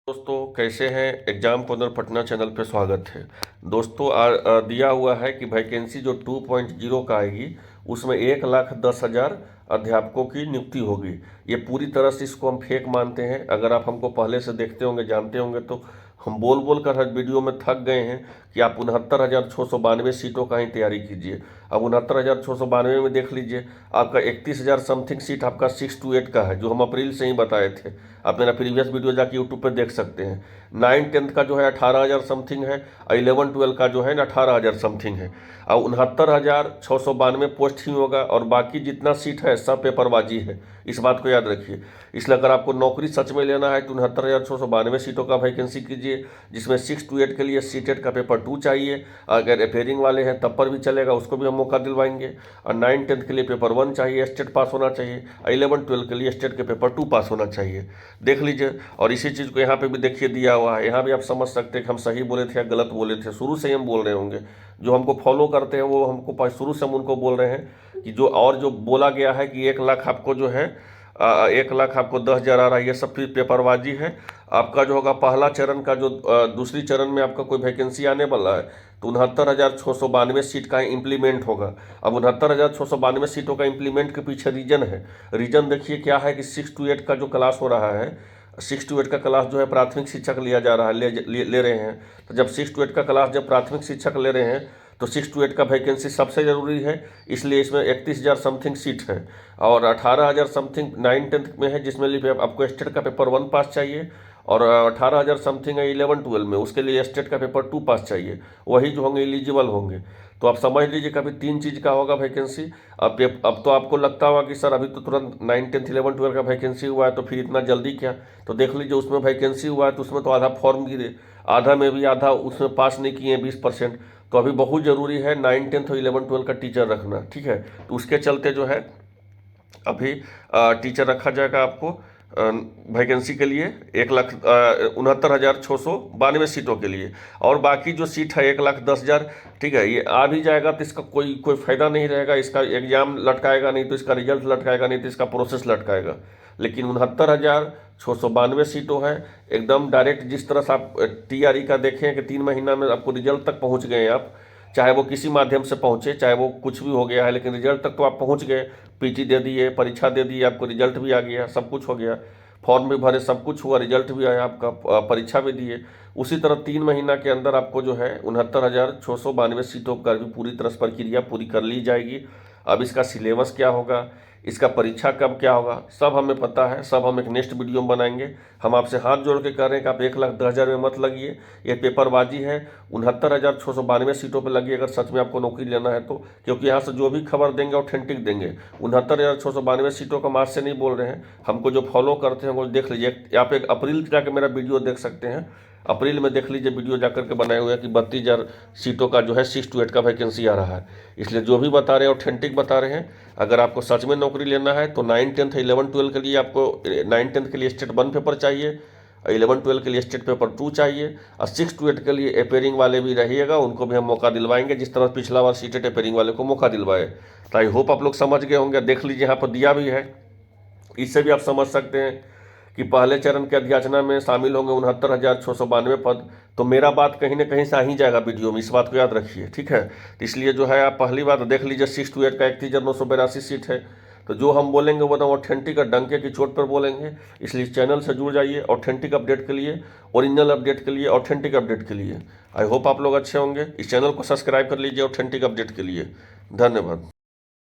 दोस्तों कैसे हैं। एग्जाम कॉर्नर पटना चैनल पे स्वागत है। दोस्तों दिया हुआ है कि वैकेंसी जो 2.0 का आएगी उसमें 1,10,000 अध्यापकों की नियुक्ति होगी। ये पूरी तरह से इसको हम फेक मानते हैं। अगर आप हमको पहले से देखते होंगे, जानते होंगे, तो हम बोल बोल कर हर वीडियो में थक गए हैं कि आप 69,692 सीटों का ही तैयारी कीजिए। अब 69,692 में देख लीजिए, आपका 31,000 समथिंग सीट आपका 6 to 8 का है, जो हम अप्रैल से ही बताए थे। आप मेरा प्रीवियस वीडियो जाके यूट्यूब पर देख सकते हैं। 9-10 का जो है 18,000 समथिंग है, और 11-12 का जो है ना 18,000 समथिंग है। अब 69,692 पोस्ट ही होगा, और बाकी जितना सीट है सब पेपरबाजी है। इस बात को याद रखिए। इसलिए अगर आपको नौकरी सच में लेना है तो 69,692 सीटों का वैकेंसी कीजिए, जिसमें 6 to 8 के लिए सीटेट का पेपर 2 चाहिए। अगर अपेयरिंग वाले हैं तब पर भी चलेगा, उसको भी हम मौका दिलवाएंगे। और 9-10 के लिए पेपर 1 चाहिए, स्टेट पास होना चाहिए। 11-12 के लिए स्टेट के पेपर 2 पास होना चाहिए। देख लीजिए। और इसी चीज़ को यहाँ पे भी देखिए दिया हुआ है। यहाँ भी आप समझ सकते हैं कि हम सही बोले थे या गलत बोले थे। शुरू से ही हम बोल रहे होंगे, जो हमको फॉलो करते हैं वो हमको शुरू से हम उनको बोल रहे हैं कि जो बोला गया है कि 1,00,000 आपको जो है 1,00,000 आपको 10,000 आ रहा है, ये सब फिर पेपरबाजी है। आपका जो होगा पहला चरण का जो दूसरी चरण में आपका कोई वैकेंसी आने वाला है तो 69,692 सीट का इम्प्लीमेंट होगा। अब 69,692 सीटों का इम्प्लीमेंट के पीछे रीजन है। रीजन देखिए क्या है कि 6 to 8 का जो क्लास हो रहा है, 6 to 8 का क्लास जो है प्राथमिक शिक्षक लिया जा रहा है, ले रहे हैं। तो जब 6 to 8 का क्लास जब प्राथमिक शिक्षक ले रहे हैं तो 6 to 8 का वैकेंसी सबसे ज़रूरी है। इसलिए इसमें 31,000 समथिंग सीट है, और 18,000 समथिंग 9-10 में है, जिसमें लिए आपको स्टेट का पेपर 1 पास चाहिए। और 18,000 समथिंग है 11-12 में, उसके लिए स्टेट का पेपर 2 पास चाहिए। वही जो होंगे एलिजिबल होंगे। तो आप समझ लीजिए कभी 3 चीज़ का होगा वैकेंसी। अब तो आपको लगता होगा कि सर अभी तो तुरंत 9-10 11-12 का वैकेंसी हुआ है तो फिर इतना जल्दी क्या। तो देख लीजिए, उसमें वैकेंसी हुआ है तो उसमें तो आधा फॉर्म गिरे, आधा में भी आधा उसमें पास नहीं किए 20%। तो अभी बहुत ज़रूरी है 9-10 और 11-12 का टीचर रखना, ठीक है। तो उसके चलते जो है अभी टीचर रखा जाएगा आपको वैकेंसी के लिए 1,69,692 सीटों के लिए। और बाकी जो सीट है 1,10,000, ठीक है, ये आ भी जाएगा तो इसका कोई फायदा नहीं रहेगा। इसका एग्जाम लटकाएगा नहीं, तो इसका रिजल्ट लटकाएगा नहीं, तो इसका प्रोसेस लटकाएगा। लेकिन 69,692 सीटों है एकदम डायरेक्ट। जिस तरह से आप TRE का देखें कि 3 महीना में आपको रिजल्ट तक पहुंच गए आप, चाहे वो किसी माध्यम से पहुंचे, चाहे वो कुछ भी हो गया है, लेकिन रिजल्ट तक तो आप पहुंच गए। PT दे दिए, परीक्षा दे दी, आपको रिजल्ट भी आ गया, सब कुछ हो गया, फॉर्म भी भरे, सब कुछ हुआ, रिजल्ट भी आया आपका, परीक्षा भी दिए। उसी तरह 3 महीना के अंदर आपको जो है 69,692 सीटों का भी पूरी तरह से प्रक्रिया पूरी कर ली जाएगी। अब इसका सिलेबस क्या होगा, इसका परीक्षा कब क्या होगा, सब हमें पता है। सब हम एक नेक्स्ट वीडियो में बनाएंगे। हम आपसे हाथ जोड़ के कह रहे हैं कि आप 1,10,000 में मत लगिए, ये पेपरबाजी है। 69,692 सीटों पर लगी अगर सच में आपको नौकरी लेना है तो, क्योंकि यहाँ से जो भी खबर देंगे ऑथेंटिक देंगे। 69,692 सीटों का मार्च से नहीं बोल रहे हैं। हमको जो फॉलो करते हैं वो देख लीजिए। आप एक अप्रैल जाकर मेरा वीडियो देख सकते हैं। अप्रैल में देख लीजिए वीडियो जाकर के बनाए हुए हैं कि 32,000 सीटों का जो है 6 to 8 का वैकेंसी आ रहा है। इसलिए जो भी बता रहे हैं ऑथेंटिक बता रहे हैं। अगर आपको सच में नौकरी लेना है तो 9-10 11-12 के लिए आपको 9-10 के लिए स्टेट 1 पेपर चाहिए, 11-12 के लिए स्टेट पेपर 2 चाहिए, और 6 to 8 के लिए अपेयरिंग वाले भी रहिएगा, उनको भी हम मौका दिलवाएंगे, जिस तरह पिछला बार सीटेट अपेयरिंग वाले को मौका दिलवाए। तो आई होप आप लोग समझ गए होंगे। देख लीजिए यहाँ पर दिया भी है, इससे भी आप समझ सकते हैं कि पहले चरण के अध्याचना में शामिल होंगे 69,692 पद। तो मेरा बात कहीं ना कहीं से आ ही जाएगा वीडियो में, इस बात को याद रखिए, ठीक है। तो इसलिए जो है आप पहली बात देख लीजिए, 6 to 8 का 31,982 सीट है। तो जो हम बोलेंगे वो एकदम ऑथेंटिक और डंके की चोट पर बोलेंगे। इसलिए इस चैनल से जुड़ जाइए ऑथेंटिक अपडेट के लिए, ओरिजिनल अपडेट के लिए, ऑथेंटिक अपडेट के लिए। आई होप आप लोग अच्छे होंगे। इस चैनल को सब्सक्राइब कर लीजिए ऑथेंटिक अपडेट के लिए। धन्यवाद।